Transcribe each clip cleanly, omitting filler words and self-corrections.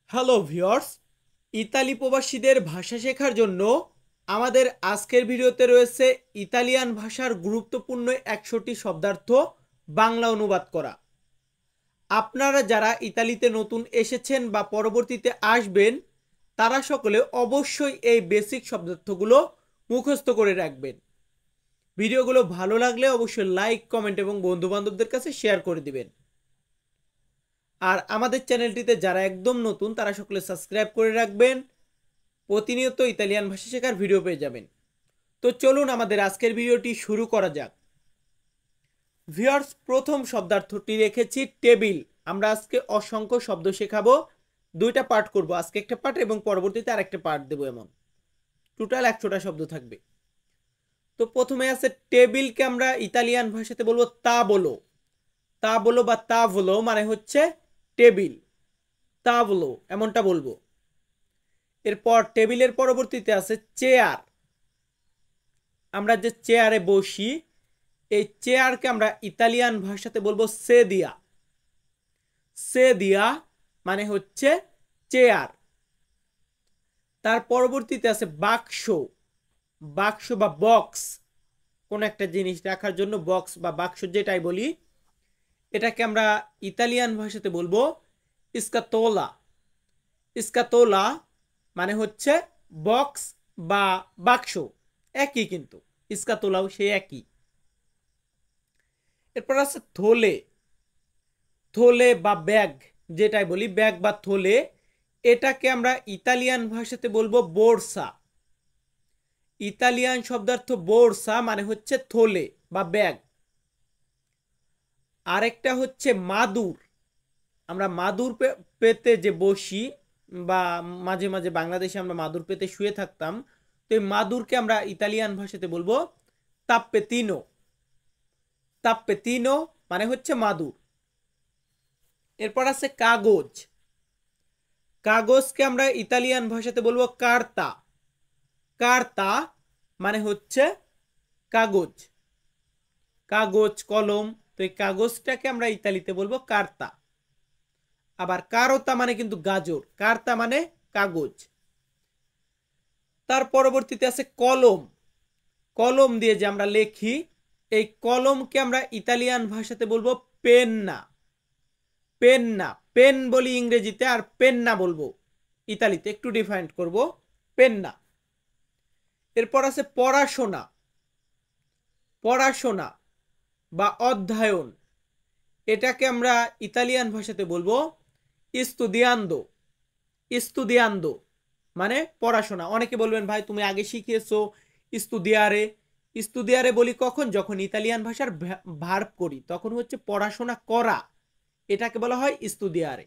Hello viewers, Italy প্রবাসীদের ভাষা শেখার জন্য আমাদের আজকের ভিডিওতে রয়েছে ইতালিয়ান ভাষার গুরুত্বপূর্ণ 100টি শব্দার্থ বাংলা অনুবাদ করা। আপনারা যারা ইতালিতে নতুন এসেছেন বা পরবর্তীতে আসবেন তারা সকলে অবশ্যই এই বেসিক শব্দার্থগুলো মুখস্থ করে রাখবেন। ভিডিওগুলো ভালো লাগলে অবশ্যই লাইক, কমেন্ট এবং বন্ধুবান্ধবদের কাছে শেয়ার করে দিবেন। আর আমাদের চ্যানেলটিতে যারা একদম নতুন তারা সকলে সাবস্ক্রাইব করে রাখবেন। প্রতিনিয়ত ইতালিয়ান ভাষা শেখার ভিডিও পেয়ে যাবেন। তো চলুন আমাদের আজকের ভিডিওটি শুরু করা যাক। ভিউয়ার্স, প্রথম শব্দার্থটি রেখেছি টেবিল। আমরা আজকে অসংখ্য শব্দ শেখাবো, দুইটা পার্ট করব, আজকে একটা পার্ট এবং পরবর্তীতে আরেকটা পার্ট দেবো। এমন টোটাল 100টা শব্দ থাকবে। তো প্রথমে আছে টেবিলকে আমরা ইতালিয়ান ভাষাতে বলবো তা বলো। তা বলো বা তা বলো মানে হচ্ছে টেবিল। তা বলো এমনটা বলবো। এরপর টেবিলের পরবর্তীতে আছে চেয়ার। আমরা যে চেয়ারে বসি এই চেয়ারকে আমরা ইতালিয়ান ভাষাতে বলবো সেদিয়া। সেদিয়া মানে হচ্ছে চেয়ার। তার পরবর্তীতে আছে বাক্স। বাক্স বা বক্স, কোন একটা জিনিস রাখার জন্য বক্স বা বাক্স যেটাই বলি, এটাকে আমরা ইতালিয়ান ভাষাতে বলবো স্কাতোলা। স্কাতোলা মানে হচ্ছে বক্স বা বাক্স, একই কিন্তু স্কাতোলাও সেই একই। এরপর আছে থলে। থলে বা ব্যাগ যেটাই বলি, ব্যাগ বা থলে, এটাকে আমরা ইতালিয়ান ভাষাতে বলবো বোরসা। ইতালিয়ান শব্দার্থ বোরসা মানে হচ্ছে থলে বা ব্যাগ। আরেকটা হচ্ছে মাদুর। আমরা মাদুর পেতে যে বসি বা মাঝে মাঝে বাংলাদেশে আমরা মাদুর পেতে শুয়ে থাকতাম, তো এই মাদুরকে আমরা ইতালিয়ান ভাষাতে বলবো তাপ্পেতিনো। তাপ্পেতিনো মানে হচ্ছে মাদুর। এরপর আছে কাগজ। কাগজকে আমরা ইতালিয়ান ভাষাতে বলবো কার্তা। কার্তা মানে হচ্ছে কাগজ। কাগজ, কলম, তো এই কাগজটাকে আমরা ইতালিতে বলবো কার্তা। আবার কারতা মানে কিন্তু গাজর, কার্তা মানে কাগজ। তার পরবর্তীতে আছে কলম। কলম দিয়ে যে আমরা লেখি এই কলমকে আমরা ইতালিয়ান ভাষাতে বলবো পেন্না। পেন্না, পেন বলি ইংরেজিতে, আর পেন্না বলবো ইতালিতে, একটু ডিফাইন্ড করব, পেন্না। এরপর আছে পড়াশোনা। পড়াশোনা বা অধ্যয়ন, এটাকে আমরা ইতালিয়ান ভাষাতে বলবো স্তুদিয়ান্দো। স্তুদিয়ান্দো মানে পড়াশোনা। অনেকে বলবেন ভাই তুমি আগে শিখিয়েছো স্তুদিয়ারে। স্তুদিয়ারে বলি কখন, যখন ইতালিয়ান ভাষার ভার্ব করি তখন হচ্ছে পড়াশোনা করা, এটাকে বলা হয় স্তুদিয়ারে।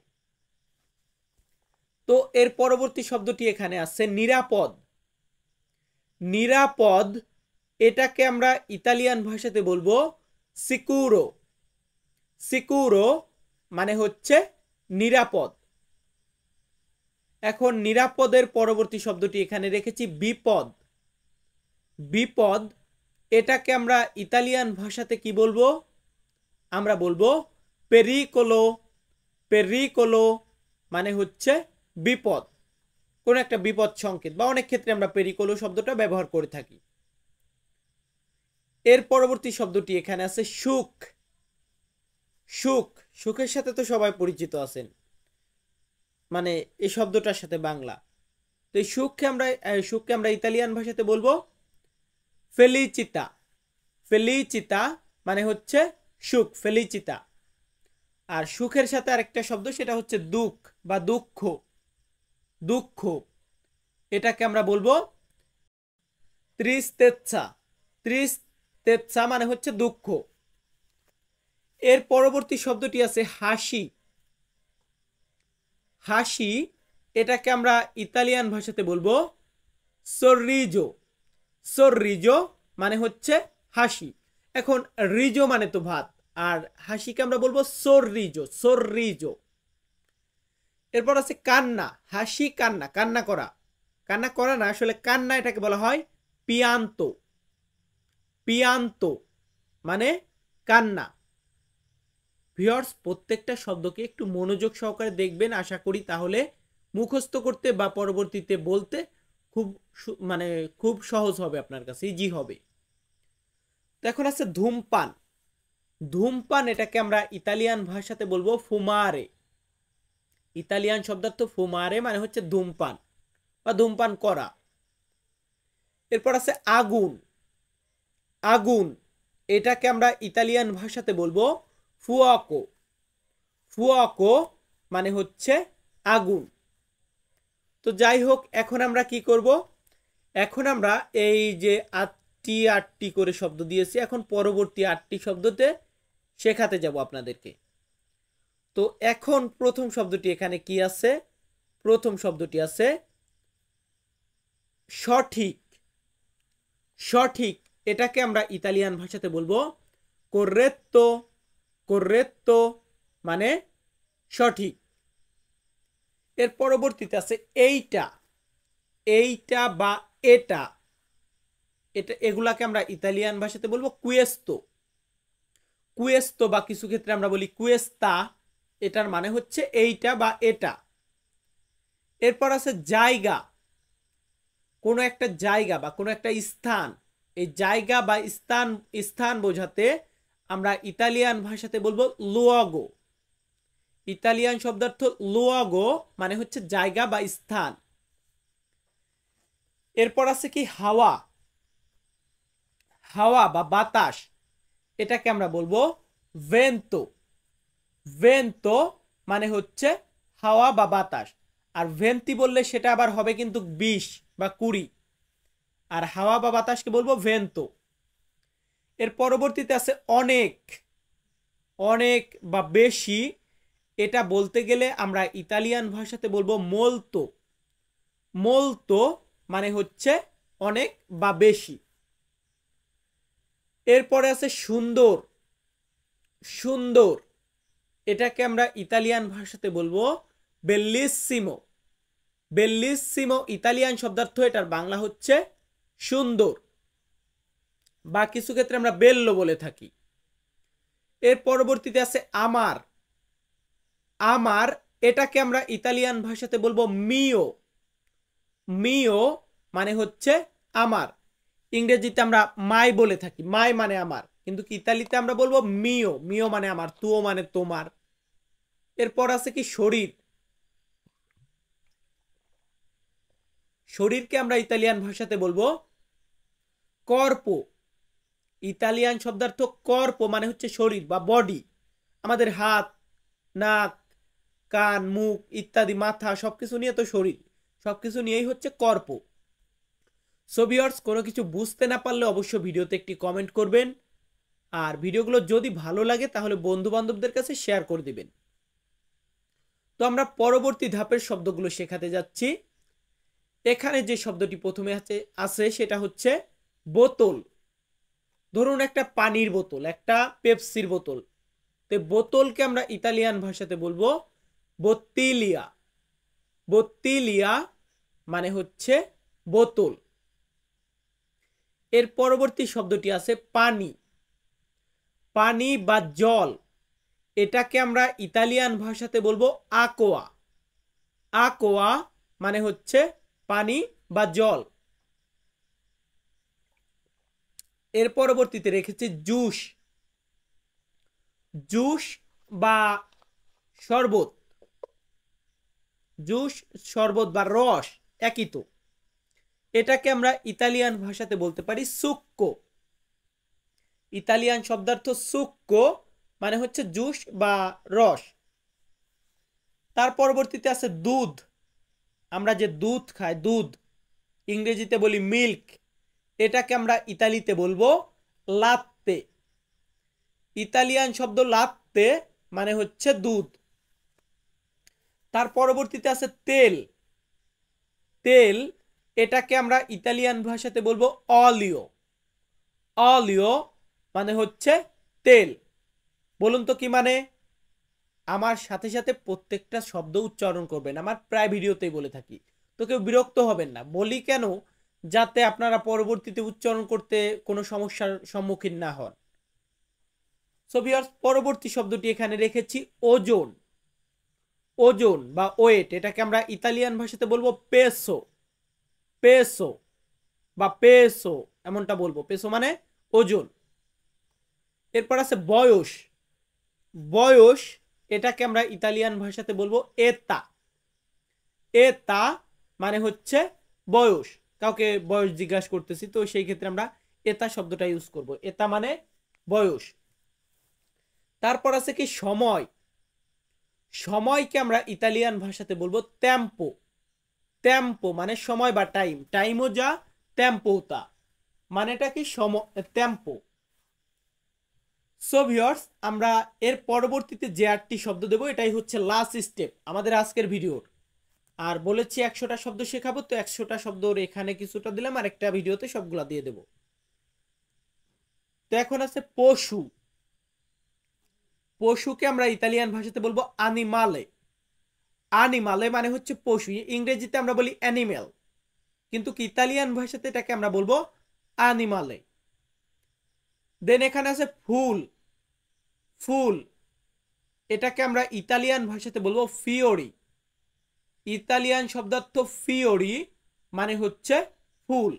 তো এর পরবর্তী শব্দটি এখানে আছে নিরাপদ। নিরাপদ এটাকে আমরা ইতালিয়ান ভাষাতে বলবো সিকুরো। সিকুরো মানে হচ্ছে নিরাপদ। এখন নিরাপদের পরবর্তী শব্দটি এখানে রেখেছি বিপদ। বিপদ এটাকে আমরা ইতালিয়ান ভাষাতে কি বলবো, আমরা বলবো পেরিকোলো। পেরিকোলো মানে হচ্ছে বিপদ, কোন একটা বিপদ সংকেত, বা অনেক ক্ষেত্রে আমরা পেরিকোলো শব্দটা ব্যবহার করে থাকি। এর পরবর্তী শব্দটি এখানে আছে সুখ। সুখ, সুখের সাথে তো সবাই পরিচিত আছেন, মানে এই শব্দটার সাথে বাংলা। তো এই সুখকে আমরা ইতালিয়ান ভাষাতে বলবো ফেলিচিতা। ফেলিচিতা মানে হচ্ছে সুখ, ফেলিচিতা। আর সুখের সাথে আরেকটা শব্দ, সেটা হচ্ছে দুঃখ বা দুঃখ। দুঃখ এটাকে আমরা বলবো ত্রিস্তেচ্ছা। ত্রিস্তেচ্ছা মানে হচ্ছে দুঃখ। এর পরবর্তী শব্দটি আছে হাসি। হাসি এটাকে আমরা ইতালিয়ান ভাষাতে বলবো সররিজো। সররিজো মানে হচ্ছে হাসি। এখন রিজো মানে তো ভাত, আর হাসিকে আমরা বলবো সররিজো। সররিজো। এরপর আছে কান্না। হাসি কান্না, কান্না করা। কান্না করা না, আসলে কান্না এটাকে বলা হয় পিয়ান্তো। পিয়ান্তো মানে কান্না। ভিউয়ার্স, প্রত্যেকটা শব্দকে একটু মনোযোগ সহকারে দেখবেন, আশা করি তাহলে মুখস্থ করতে বা পরবর্তীতে বলতে খুব মানে খুব সহজ হবে, আপনার কাছে ইজি হবে। তো এখন আছে ধূমপান। ধূমপান এটাকে আমরা ইতালিয়ান ভাষাতে বলবো ফুমারে। ইতালিয়ান শব্দার্থ ফুমারে মানে হচ্ছে ধূমপান বা ধূমপান করা। এরপর আছে আগুন। আগুন এটাকে আমরা ইতালিয়ান ভাষাতে বলবো ফুয়াকো। ফুয়াকো মানে হচ্ছে আগুন। তো যাই হোক, এখন আমরা কি করব, এখন আমরা এই যে আটটি আটটি করে শব্দ দিয়েছি, এখন পরবর্তী আটটি শব্দতে শেখাতে যাব আপনাদেরকে। তো এখন প্রথম শব্দটি এখানে কি আছে, প্রথম শব্দটি আছে সঠিক। সঠিক এটাকে আমরা ইতালিয়ান ভাষাতে বলবো corretto। corretto মানে সঠিক। এর পরবর্তীতে আছে এইটা। এইটা বা এটা, এটা এগুলাকে আমরা ইতালিয়ান ভাষাতে বলবো কুয়েস্তো। কুয়েস্তো বা কিছু ক্ষেত্রে আমরা বলি কুয়েস্তা, এটার মানে হচ্ছে এইটা বা এটা। এরপর আছে জায়গা। কোনো একটা জায়গা বা কোনো একটা স্থান, এই জায়গা বা স্থান স্থান বোঝাতে আমরা ইতালিয়ান ভাষাতে বলবো লুয়াগো। ইতালিয়ান শব্দার্থ লুয়াগো মানে হচ্ছে জায়গা বা স্থান। এরপর আছে কি হাওয়া। হাওয়া বা বাতাস এটাকে আমরা বলবো ভেন্তো। ভেন্তো মানে হচ্ছে হাওয়া বা বাতাস। আর ভেন্তি বললে সেটা আবার হবে কিন্তু 20 বা 20, আর হাওয়া বা বাতাসকে বলবো ভেন্তো। এর পরবর্তীতে আছে অনেক। অনেক বা বেশি এটা বলতে গেলে আমরা ইতালিয়ান ভাষাতে বলবো মোলতো। মোলতো মানে হচ্ছে অনেক বা বেশি। এরপরে আছে সুন্দর। সুন্দর এটাকে আমরা ইতালিয়ান ভাষাতে বলবো বেল্লিসিমো। বেল্লিসিমো ইতালিয়ান শব্দার্থ, এটার বাংলা হচ্ছে সুন্দর বা কিছু ক্ষেত্রে আমরা বেল্লো বলে থাকি। এর পরবর্তীতে আছে আমার। আমার এটাকে আমরা ইতালিয়ান ভাষাতে বলবো মিও। মিও মানে হচ্ছে আমার। ইংরেজিতে আমরা মাই বলে থাকি, মাই মানে আমার, কিন্তু ইতালিতে আমরা বলবো মিও। মিও মানে আমার, তুও মানে তোমার। এরপর আছে কি শরীর। শরীরকে আমরা ইতালিয়ান ভাষাতে বলবো কর্পো। ইতালিয়ান শব্দার্থ কর্পো মানে হচ্ছে শরীর বা বডি। আমাদের হাত, নাক, কান, মুখ ইত্যাদি, মাথা সবকিছু নিয়ে তো শরীর, সবকিছু নিয়েই হচ্ছে কর্পো। সো ভিউয়ার্স, কোনো কিছু বুঝতে না পারলে অবশ্যই ভিডিওতে একটি কমেন্ট করবেন, আর ভিডিওগুলো যদি ভালো লাগে তাহলে বন্ধু বান্ধবদের কাছে শেয়ার করে দিবেন। তো আমরা পরবর্তী ধাপের শব্দগুলো শেখাতে যাচ্ছি। এখানে যে শব্দটি প্রথমে আছে সেটা হচ্ছে বোতল। ধরুন একটা পানির বোতল, একটা পেপসির বোতল। তো বোতলকে আমরা ইতালিয়ান ভাষাতে বলবো বোত্তিলিয়া। বোত্তিলিয়া মানে হচ্ছে বোতল। এর পরবর্তী শব্দটি আছে পানি। পানি বা জল এটাকে আমরা ইতালিয়ান ভাষাতে বলবো আকোয়া। আকোয়া মানে হচ্ছে পানি বা জল। এর পরবর্তীতে রেখেছি জুস। জুস বা শরবত। জুস, শরবত বা রস একই তো। এটাকে আমরা ইতালিয়ান ভাষাতে বলতে পারি সুক্কো। ইতালিয়ান শব্দার্থ সুক্কো মানে হচ্ছে জুস বা রস। তার পরবর্তীতে আছে দুধ। আমরা যে দুধ খাই, দুধ, ইংরেজিতে বলি মিল্ক, এটাকে আমরা ইতালিতে বলবো লাত্তে। ইতালিয়ান শব্দ লাত্তে মানে হচ্ছে দুধ। তার পরবর্তীতে আছে তেল। তেল এটাকে আমরা ইতালিয়ান ভাষাতে বলবো অলিও। অলিও মানে হচ্ছে তেল। বলুন তো কি মানে? আমার সাথে সাথে প্রত্যেকটা শব্দ উচ্চারণ করবেন, আমার প্রায় ভিডিওতেই বলে থাকি, তো কেউ বিরক্ত হবেন না। বলি কেন? যাতে আপনারা পরবর্তীতে উচ্চারণ করতে কোনো সমস্যার সম্মুখীন না হন। সো ভিউয়ার্স, পরবর্তী শব্দটি এখানে রেখেছি ওজন। ওজন বা ওয়েট, এটাকে আমরা ইতালিয়ান ভাষাতে বলবো পেসো। পেসো বা পেসো এমনটা বলবো, পেসো মানে ওজন। এরপর আছে বয়স। বয়স এটাকে আমরা ইতালিয়ান ভাষাতে বলবো এতা। এতা মানে হচ্ছে বয়স, কাউকে বয়স জিজ্ঞাসা করতেছি তো সেই ক্ষেত্রে আমরা এতা শব্দটা ইউজ করব, এতা মানে বয়স। তারপর আছে কি সময়। সময়কে আমরা ইতালিয়ান ভাষাতে বলবো টেম্পো। টেম্পো মানে সময় বা টাইম, টাইমও যা টেম্পো তা, মানেটা কি সময়, টেম্পো। সো ভিউয়ার্স, আমরা এর পরবর্তীতে যে 8টি শব্দ দেব এটাই হচ্ছে লাস্ট স্টেপ আমাদের আজকের ভিডিওর। আর বলেছি 100টা শব্দ শেখাবো, তো 100টা শব্দর এখানে কিছুটা দিলাম আর একটা ভিডিওতে সবগুলা দিয়ে দেব। তো এখন আছে পশু। পশুকে আমরা ইতালিয়ান ভাষাতে বলবো আনিমালে। আনিমালে মানে হচ্ছে পশু, ইংরেজিতে আমরা বলি অ্যানিমেল, কিন্তু ইতালিয়ান ভাষাতে এটাকে আমরা বলবো আনিমালে। দেন এখানে আছে ফুল। ফুল এটাকে আমরা ইতালিয়ান ভাষাতে বলবো ফিওরি। ইতালিয়ান শব্দার্থ ফিওরি মানে হচ্ছে ফুল।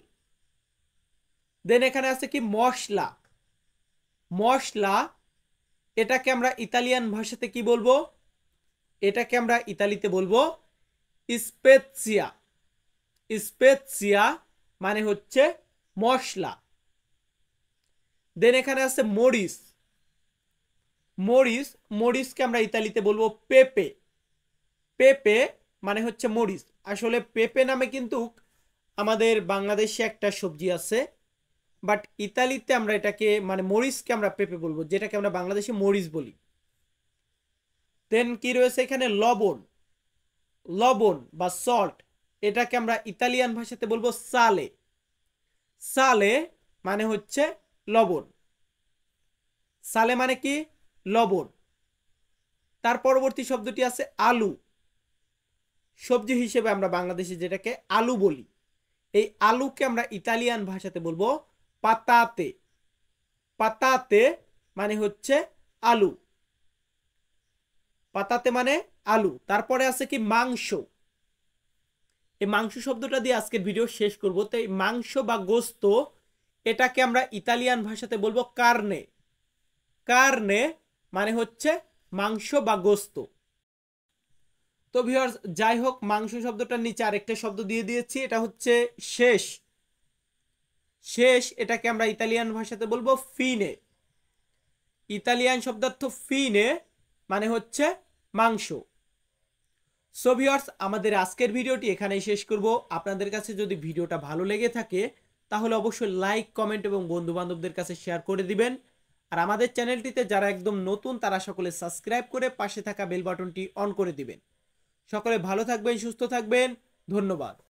দেন এখানে আছে কি মশলা। মশলা এটাকে আমরা ইতালিয়ান ভাষাতে কি বলবো, এটাকে আমরা ইতালিতে বলবো স্পেজিয়া। স্পেজিয়া মানে হচ্ছে মশলা। দেন এখানে আছে মরিচ। মরিচ, মরিচকে আমরা ইতালিতে বলবো পেপে। পেপে মানে হচ্ছে মরিচ। আসলে পেপে নামে কিন্তু আমাদের বাংলাদেশে একটা সবজি আছে, বাট ইতালিতে আমরা এটাকে মানে মরিচকে আমরা পেপে বলবো, যেটাকে আমরা বাংলাদেশে মরিচ বলি। দেন কি রয়েছে এখানে লবণ। লবণ বা সল্ট এটাকে আমরা ইতালিয়ান ভাষাতে বলবো সালে। সালে মানে হচ্ছে লবণ। সালে মানে কি লবণ। তার পরবর্তী শব্দটি আছে আলু। সবজি হিসেবে আমরা বাংলাদেশে যেটাকে আলু বলি, এই আলুকে আমরা ইতালিয়ান ভাষাতে বলবো পাতাতে। পাতাতে মানে হচ্ছে আলু। পাতাতে মানে আলু। তারপরে আছে কি মাংস। এই মাংস শব্দটা দিয়ে আজকের ভিডিও শেষ করব। তো এই মাংস বা গোস্ত এটাকে আমরা ইতালিয়ান ভাষাতে বলবো কার্নে। কার্নে মানে হচ্ছে মাংস বা গোস্ত। তো ভিউয়ার্স, যাই হোক, মাংস শব্দটার নিচে আরেকটা শব্দ দিয়ে দিয়েছি, এটা হচ্ছে শেষ। শেষ এটাকে আমরা ইতালিয়ান ভাষাতে বলবো ফিনে। ইতালিয়ান শব্দার্থ ফিনে মানে হচ্ছে মাংস। সো ভিউয়ার্স, আমাদের আজকের ভিডিওটি এখানেই শেষ করব। আপনাদের কাছে যদি ভিডিওটা ভালো লেগে থাকে তাহলে অবশ্যই লাইক, কমেন্ট এবং বন্ধু বান্ধবদের কাছে শেয়ার করে দিবেন। আর আমাদের চ্যানেলটিতে যারা একদম নতুন তারা সকলে সাবস্ক্রাইব করে পাশে থাকা বেল বাটনটি অন করে দিবেন। সকলে ভালো থাকবেন, সুস্থ থাকবেন, ধন্যবাদ।